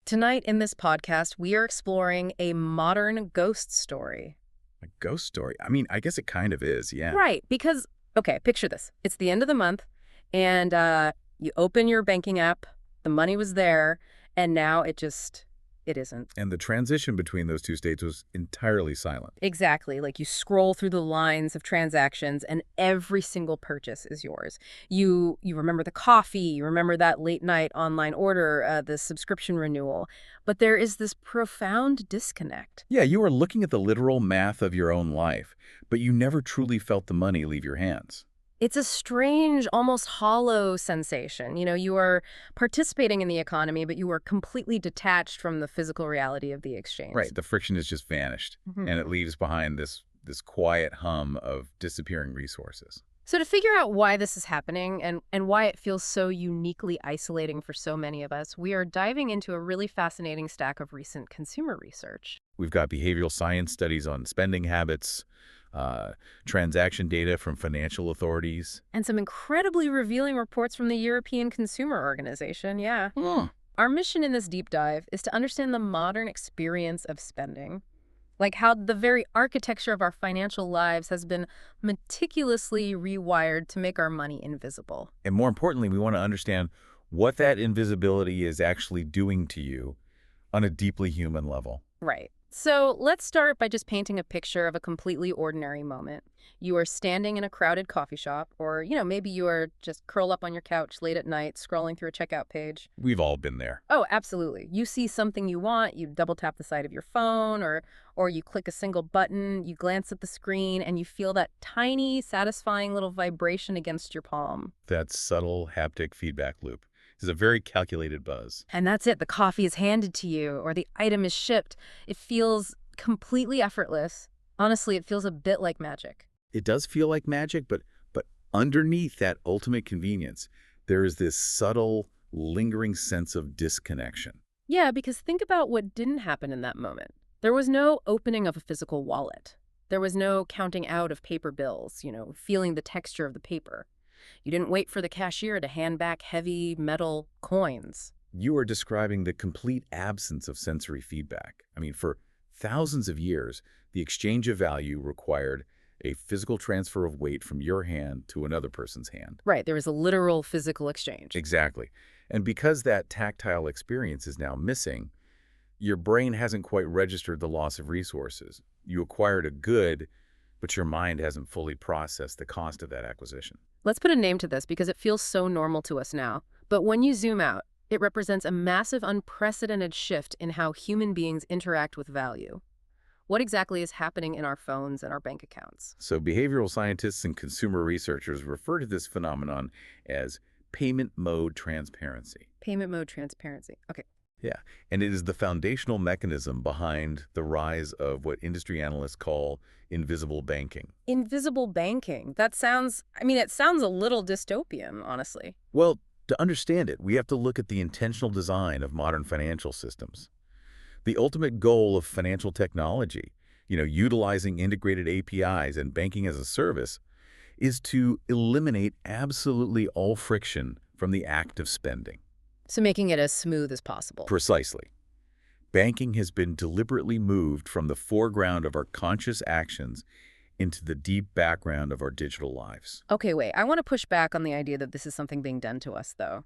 Tonight in this podcast, we are exploring a modern ghost story. A ghost story? I mean, I guess it kind of is, yeah. Right, because, okay, picture this. It's the end of the month, and you open your banking app, the money was there, and now it isn't. And the transition between those two states was entirely silent. Exactly, like you scroll through the lines of transactions, and every single purchase is yours. You remember the coffee, you remember that late night online order, the subscription renewal, but there is this profound disconnect. Yeah, you were looking at the literal math of your own life, but you never truly felt the money leave your hands. It's a strange, almost hollow sensation. You are participating in the economy, but you are completely detached from the physical reality of the exchange. Right, the friction has just vanished, and it leaves behind this quiet hum of disappearing resources. So to figure out why this is happening and why it feels so uniquely isolating for so many of us, we are diving into a really fascinating stack of recent consumer research. We've got behavioral science studies on spending habits, transaction data from financial authorities. And some incredibly revealing reports from the European Consumer Organization, yeah. Hmm. Our mission in this deep dive is to understand the modern experience of spending. Like how the very architecture of our financial lives has been meticulously rewired to make our money invisible. And more importantly, we want to understand what that invisibility is actually doing to you on a deeply human level. Right. So let's start by just painting a picture of a completely ordinary moment. You are standing in a crowded coffee shop, or, maybe you are just curled up on your couch late at night, scrolling through a checkout page. We've all been there. Oh, absolutely. You see something you want, you double tap the side of your phone, or you click a single button, you glance at the screen, and you feel that tiny, satisfying little vibration against your palm. That subtle haptic feedback loop is a very calculated buzz. And that's it. The coffee is handed to you, or the item is shipped. It feels completely effortless. Honestly, it feels a bit like magic. It does feel like magic, but underneath that ultimate convenience, there is this subtle, lingering sense of disconnection. Yeah, because think about what didn't happen in that moment. There was no opening of a physical wallet. There was no counting out of paper bills, feeling the texture of the paper. You didn't wait for the cashier to hand back heavy metal coins. You are describing the complete absence of sensory feedback. I mean, for thousands of years, the exchange of value required a physical transfer of weight from your hand to another person's hand. Right, there was a literal physical exchange. Exactly. And because that tactile experience is now missing, your brain hasn't quite registered the loss of resources. You acquired a good, but your mind hasn't fully processed the cost of that acquisition. Let's put a name to this because it feels so normal to us now. But when you zoom out, it represents a massive, unprecedented shift in how human beings interact with value. What exactly is happening in our phones and our bank accounts? So behavioral scientists and consumer researchers refer to this phenomenon as payment mode transparency. Payment mode transparency. Okay. Yeah, and it is the foundational mechanism behind the rise of what industry analysts call invisible banking. Invisible banking. It sounds a little dystopian, honestly. Well, to understand it, we have to look at the intentional design of modern financial systems. The ultimate goal of financial technology, utilizing integrated APIs and banking as a service, is to eliminate absolutely all friction from the act of spending. So making it as smooth as possible. Precisely. Banking has been deliberately moved from the foreground of our conscious actions into the deep background of our digital lives. Okay, wait. I want to push back on the idea that this is something being done to us, though.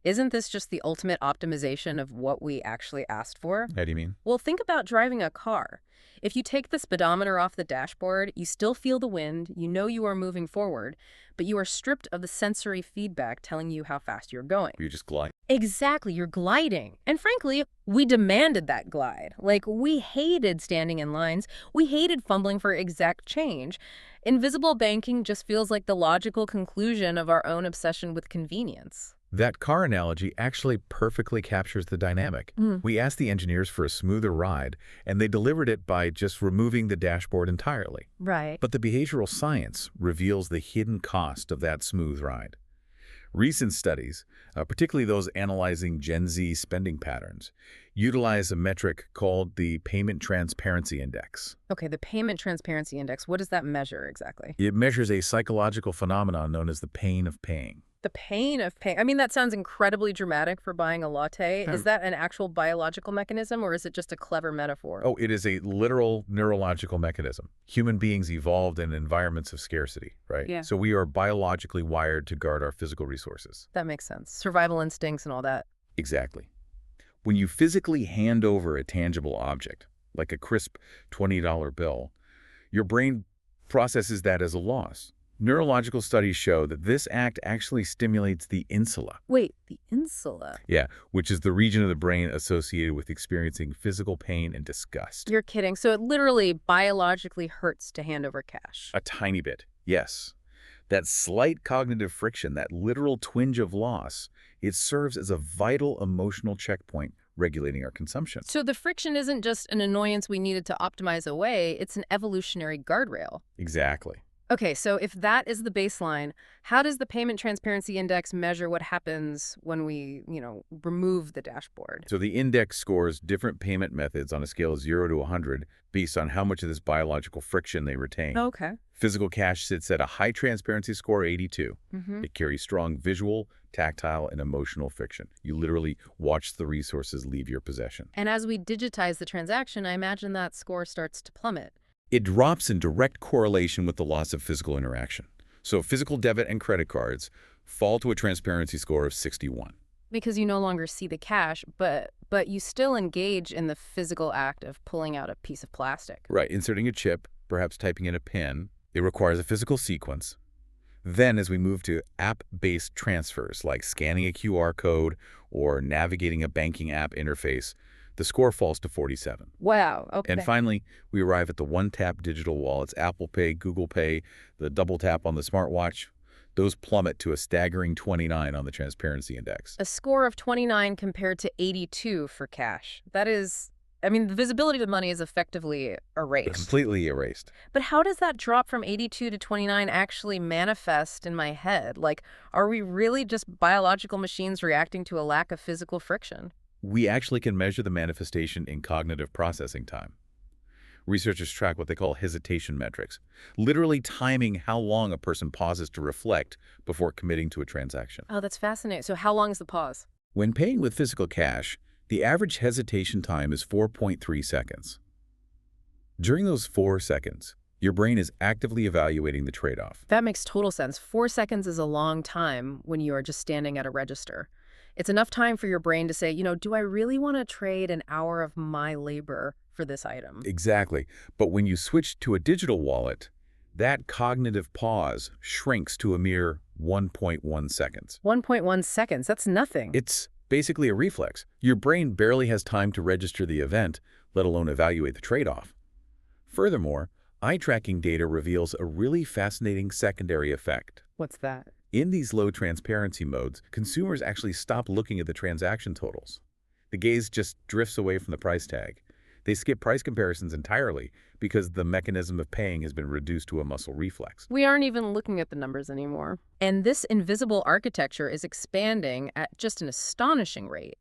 Isn't this just the ultimate optimization of what we actually asked for? How do you mean? Well, think about driving a car. If you take the speedometer off the dashboard, you still feel the wind, you know you are moving forward, but you are stripped of the sensory feedback telling you how fast you're going. You just glide. Exactly, you're gliding. And frankly, we demanded that glide. Like, we hated standing in lines. We hated fumbling for exact change. Invisible banking just feels like the logical conclusion of our own obsession with convenience. That car analogy actually perfectly captures the dynamic. We asked the engineers for a smoother ride, and they delivered it by just removing the dashboard entirely. Right. But the behavioral science reveals the hidden cost of that smooth ride. Recent studies, particularly those analyzing Gen Z spending patterns, utilize a metric called the Payment Transparency Index. Okay, the Payment Transparency Index, what does that measure exactly? It measures a psychological phenomenon known as the pain of paying. The pain of paying. I mean, that sounds incredibly dramatic for buying a latte. Is that an actual biological mechanism, or is it just a clever metaphor? Oh, it is a literal neurological mechanism. Human beings evolved in environments of scarcity, right? Yeah. So we are biologically wired to guard our physical resources. That makes sense. Survival instincts and all that. Exactly. When you physically hand over a tangible object, like a crisp $20 bill, your brain processes that as a loss. Neurological studies show that this act actually stimulates the insula. Wait, the insula? Yeah, which is the region of the brain associated with experiencing physical pain and disgust. You're kidding. So it literally biologically hurts to hand over cash. A tiny bit, yes. That slight cognitive friction, that literal twinge of loss, it serves as a vital emotional checkpoint regulating our consumption. So the friction isn't just an annoyance we needed to optimize away, it's an evolutionary guardrail. Exactly. Okay, so if that is the baseline, how does the Payment Transparency Index measure what happens when we, remove the dashboard? So the index scores different payment methods on a scale of 0 to 100 based on how much of this biological friction they retain. Okay. Physical cash sits at a high transparency score 82. Mm-hmm. It carries strong visual, tactile, and emotional friction. You literally watch the resources leave your possession. And as we digitize the transaction, I imagine that score starts to plummet. It drops in direct correlation with the loss of physical interaction. So physical debit and credit cards fall to a transparency score of 61. Because you no longer see the cash, but you still engage in the physical act of pulling out a piece of plastic. Right, inserting a chip, perhaps typing in a PIN. It requires a physical sequence. Then as we move to app-based transfers, like scanning a QR code or navigating a banking app interface, the score falls to 47. Wow, okay. And finally, we arrive at the one-tap digital wallets, Apple Pay, Google Pay, the double tap on the smartwatch. Those plummet to a staggering 29 on the Transparency Index. A score of 29 compared to 82 for cash. That is, the visibility of money is effectively erased. Completely erased. But how does that drop from 82 to 29 actually manifest in my head? Like, are we really just biological machines reacting to a lack of physical friction? We actually can measure the manifestation in cognitive processing time. Researchers track what they call hesitation metrics, literally timing how long a person pauses to reflect before committing to a transaction. Oh, that's fascinating. So how long is the pause? When paying with physical cash, the average hesitation time is 4.3 seconds. During those 4 seconds, your brain is actively evaluating the trade-off. That makes total sense. 4 seconds is a long time when you are just standing at a register. It's enough time for your brain to say, do I really want to trade an hour of my labor for this item? Exactly. But when you switch to a digital wallet, that cognitive pause shrinks to a mere 1.1 seconds. 1.1 seconds, that's nothing. It's basically a reflex. Your brain barely has time to register the event, let alone evaluate the trade-off. Furthermore, eye tracking data reveals a really fascinating secondary effect. What's that? In these low transparency modes, consumers actually stop looking at the transaction totals. The gaze just drifts away from the price tag. They skip price comparisons entirely because the mechanism of paying has been reduced to a muscle reflex. We aren't even looking at the numbers anymore. And this invisible architecture is expanding at just an astonishing rate.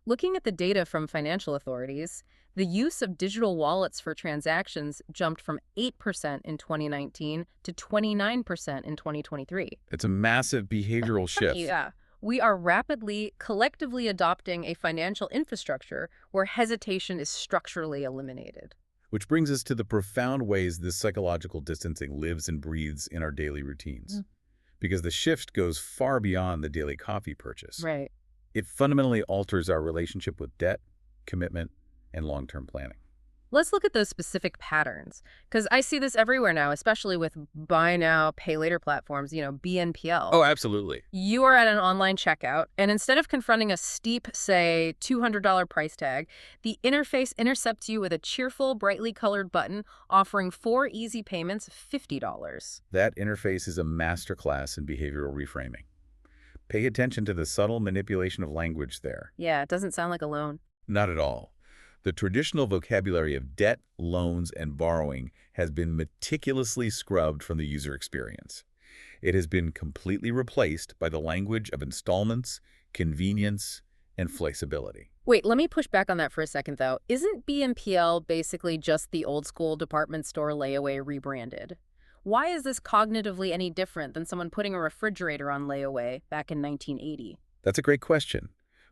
Looking at the data from financial authorities, the use of digital wallets for transactions jumped from 8% in 2019 to 29% in 2023. It's a massive behavioral shift. Yeah. We are rapidly, collectively adopting a financial infrastructure where hesitation is structurally eliminated. Which brings us to the profound ways this psychological distancing lives and breathes in our daily routines. Because the shift goes far beyond the daily coffee purchase. Right. It fundamentally alters our relationship with debt, commitment, and long-term planning. Let's look at those specific patterns, because I see this everywhere now, especially with buy now, pay later platforms, BNPL. Oh, absolutely. You are at an online checkout, and instead of confronting a steep, say, $200 price tag, the interface intercepts you with a cheerful, brightly colored button offering 4 easy payments of $50. That interface is a masterclass in behavioral reframing. Pay attention to the subtle manipulation of language there. Yeah, it doesn't sound like a loan. Not at all. The traditional vocabulary of debt, loans, and borrowing has been meticulously scrubbed from the user experience. It has been completely replaced by the language of installments, convenience, and flexibility. Wait, let me push back on that for a second, though. Isn't BNPL basically just the old-school department store layaway rebranded? Why is this cognitively any different than someone putting a refrigerator on layaway back in 1980? That's a great question.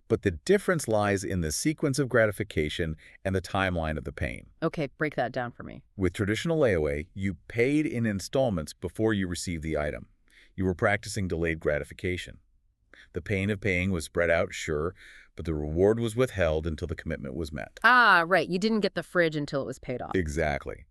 But the difference lies in the sequence of gratification and the timeline of the pain. Okay, break that down for me. With traditional layaway, you paid in installments before you received the item. You were practicing delayed gratification. The pain of paying was spread out, sure, but the reward was withheld until the commitment was met. Ah, right. You didn't get the fridge until it was paid off. Exactly.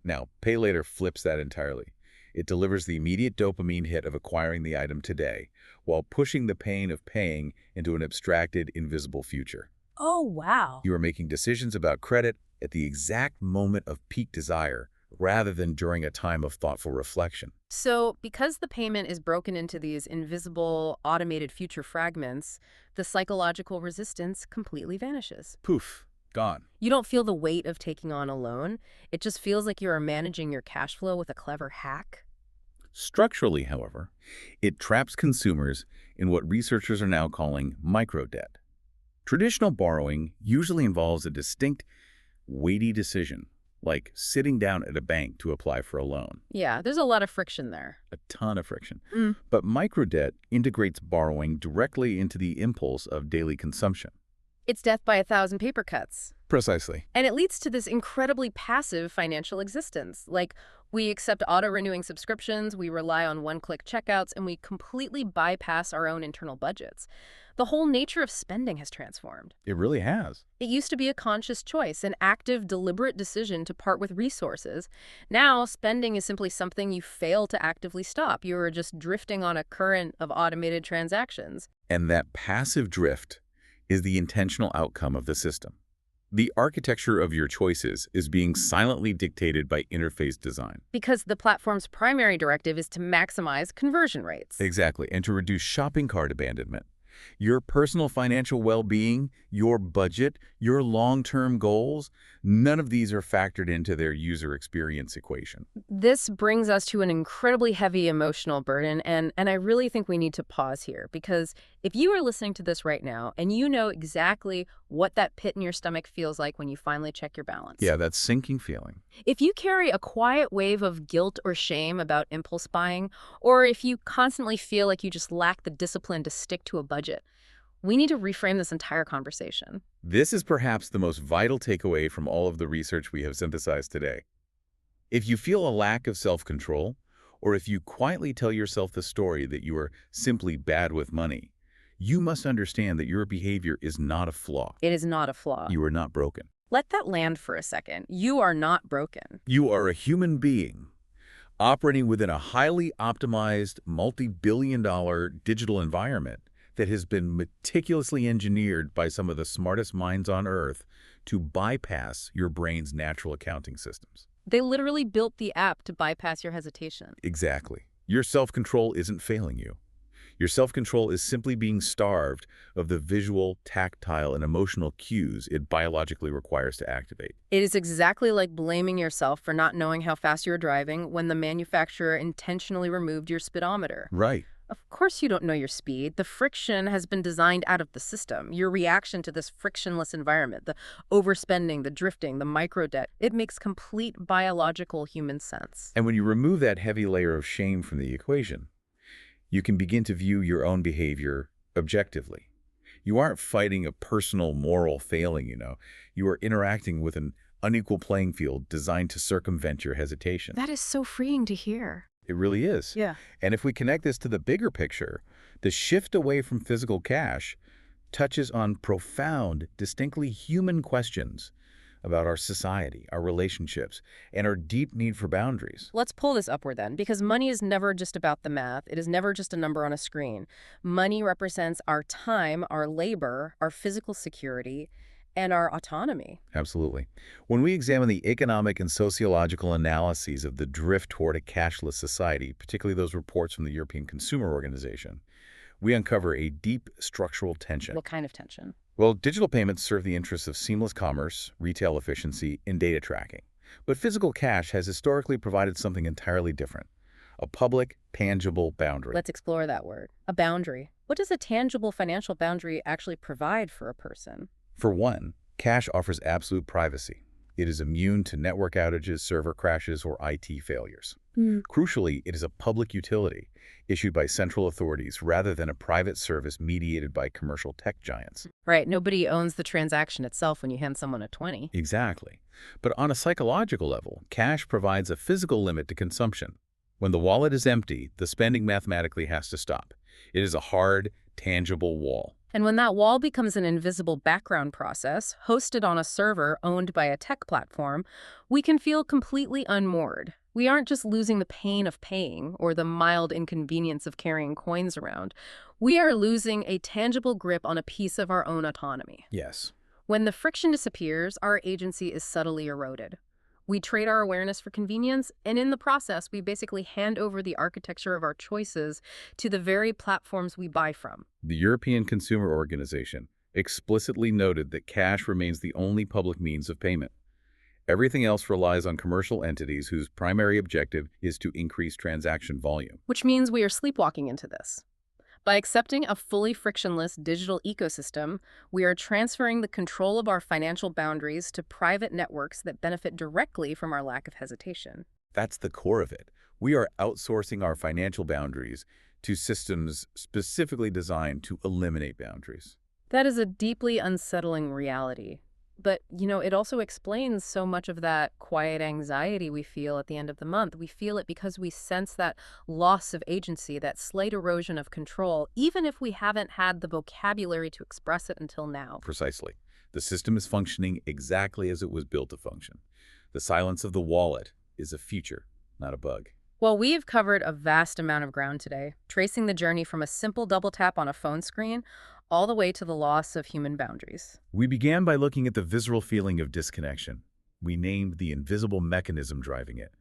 Now, pay later flips that entirely. It delivers the immediate dopamine hit of acquiring the item today, while pushing the pain of paying into an abstracted, invisible future. Oh, wow. You are making decisions about credit at the exact moment of peak desire, rather than during a time of thoughtful reflection. So, because the payment is broken into these invisible, automated future fragments, the psychological resistance completely vanishes. Poof, gone. You don't feel the weight of taking on a loan. It just feels like you are managing your cash flow with a clever hack. Structurally, however, it traps consumers in what researchers are now calling microdebt. Traditional borrowing usually involves a distinct, weighty decision, like sitting down at a bank to apply for a loan. Yeah, there's a lot of friction there. A ton of friction. Mm. But microdebt integrates borrowing directly into the impulse of daily consumption. It's death by 1,000 paper cuts. Precisely. And it leads to this incredibly passive financial existence. Like, we accept auto-renewing subscriptions, we rely on one-click checkouts, and we completely bypass our own internal budgets. The whole nature of spending has transformed. It really has. It used to be a conscious choice, an active, deliberate decision to part with resources. Now, spending is simply something you fail to actively stop. You are just drifting on a current of automated transactions. And that passive drift is the intentional outcome of the system. The architecture of your choices is being silently dictated by interface design. Because the platform's primary directive is to maximize conversion rates. Exactly, and to reduce shopping cart abandonment. Your personal financial well-being, your budget, your long-term goals, none of these are factored into their user experience equation. This brings us to an incredibly heavy emotional burden, and I really think we need to pause here, because if you are listening to this right now and you know exactly what that pit in your stomach feels like when you finally check your balance. Yeah, that sinking feeling. If you carry a quiet wave of guilt or shame about impulse buying, or if you constantly feel like you just lack the discipline to stick to a budget, we need to reframe this entire conversation. This is perhaps the most vital takeaway from all of the research we have synthesized today. If you feel a lack of self-control, or if you quietly tell yourself the story that you are simply bad with money, you must understand that your behavior is not a flaw. It is not a flaw. You are not broken. Let that land for a second. You are not broken. You are a human being operating within a highly optimized, multi-billion-dollar digital environment that has been meticulously engineered by some of the smartest minds on Earth to bypass your brain's natural accounting systems. They literally built the app to bypass your hesitation. Exactly. Your self-control isn't failing you. Your self-control is simply being starved of the visual, tactile, and emotional cues it biologically requires to activate. It is exactly like blaming yourself for not knowing how fast you're driving when the manufacturer intentionally removed your speedometer. Right. Of course you don't know your speed. The friction has been designed out of the system. Your reaction to this frictionless environment, the overspending, the drifting, the microdebt, it makes complete biological human sense. And when you remove that heavy layer of shame from the equation, you can begin to view your own behavior objectively. You aren't fighting a personal moral failing, You are interacting with an unequal playing field designed to circumvent your hesitation. That is so freeing to hear. It really is. Yeah. And if we connect this to the bigger picture, the shift away from physical cash touches on profound, distinctly human questions about our society, our relationships, and our deep need for boundaries. Let's pull this upward then, because money is never just about the math. It is never just a number on a screen. Money represents our time, our labor, our physical security, and our autonomy. Absolutely. When we examine the economic and sociological analyses of the drift toward a cashless society, particularly those reports from the European Consumer Organization, we uncover a deep structural tension. What kind of tension? Well, digital payments serve the interests of seamless commerce, retail efficiency, and data tracking. But physical cash has historically provided something entirely different, a public, tangible boundary. Let's explore that word. A boundary. What does a tangible financial boundary actually provide for a person? For one, cash offers absolute privacy. It is immune to network outages, server crashes, or IT failures. Crucially, it is a public utility issued by central authorities rather than a private service mediated by commercial tech giants. Right, nobody owns the transaction itself when you hand someone a 20. Exactly. But on a psychological level, cash provides a physical limit to consumption. When the wallet is empty, the spending mathematically has to stop. It is a hard, tangible wall. And when that wall becomes an invisible background process, hosted on a server owned by a tech platform, we can feel completely unmoored. We aren't just losing the pain of paying or the mild inconvenience of carrying coins around. We are losing a tangible grip on a piece of our own autonomy. Yes. When the friction disappears, our agency is subtly eroded. We trade our awareness for convenience, and in the process, we basically hand over the architecture of our choices to the very platforms we buy from. The European Consumer Organization explicitly noted that cash remains the only public means of payment. Everything else relies on commercial entities whose primary objective is to increase transaction volume. Which means we are sleepwalking into this. By accepting a fully frictionless digital ecosystem, we are transferring the control of our financial boundaries to private networks that benefit directly from our lack of hesitation. That's the core of it. We are outsourcing our financial boundaries to systems specifically designed to eliminate boundaries. That is a deeply unsettling reality. But, it also explains so much of that quiet anxiety we feel at the end of the month. We feel it because we sense that loss of agency, that slight erosion of control, even if we haven't had the vocabulary to express it until now. Precisely. The system is functioning exactly as it was built to function. The silence of the wallet is a feature, not a bug. Well, we've covered a vast amount of ground today, tracing the journey from a simple double tap on a phone screen all the way to the loss of human boundaries. We began by looking at the visceral feeling of disconnection. We named the invisible mechanism driving it: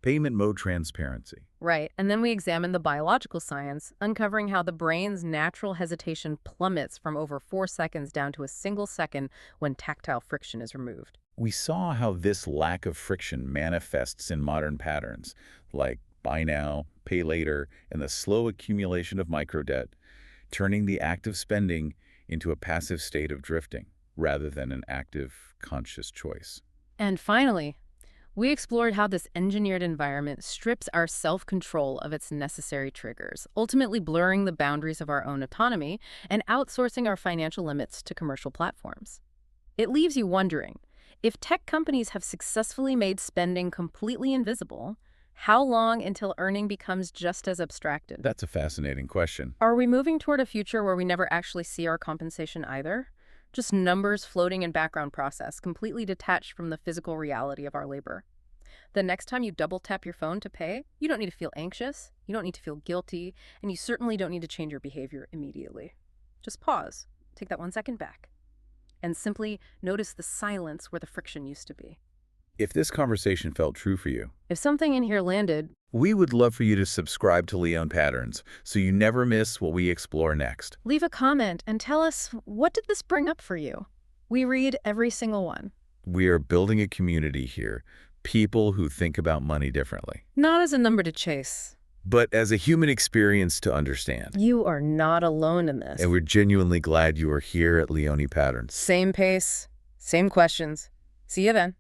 payment mode transparency. Right, and then we examined the biological science, uncovering how the brain's natural hesitation plummets from over 4 seconds down to a single second when tactile friction is removed. We saw how this lack of friction manifests in modern patterns, like buy now, pay later, and the slow accumulation of microdebt, turning the act of spending into a passive state of drifting, rather than an active, conscious choice. And finally, we explored how this engineered environment strips our self-control of its necessary triggers, ultimately blurring the boundaries of our own autonomy and outsourcing our financial limits to commercial platforms. It leaves you wondering, if tech companies have successfully made spending completely invisible, how long until earning becomes just as abstracted? That's a fascinating question. Are we moving toward a future where we never actually see our compensation either? Just numbers floating in background process, completely detached from the physical reality of our labor. The next time you double tap your phone to pay, you don't need to feel anxious, you don't need to feel guilty, and you certainly don't need to change your behavior immediately. Just pause, take that 1 second back, and simply notice the silence where the friction used to be. If this conversation felt true for you, If something in here landed, we would love for you to subscribe to Leone Patterns so you never miss what we explore next. leave a comment and tell us, what did this bring up for you? We read every single one. We are building a community here, people who think about money differently, Not as a number to chase. but as a human experience to understand. You are not alone in this. And we're genuinely glad you are here at Leone Patterns. Same pace, same questions. See you then.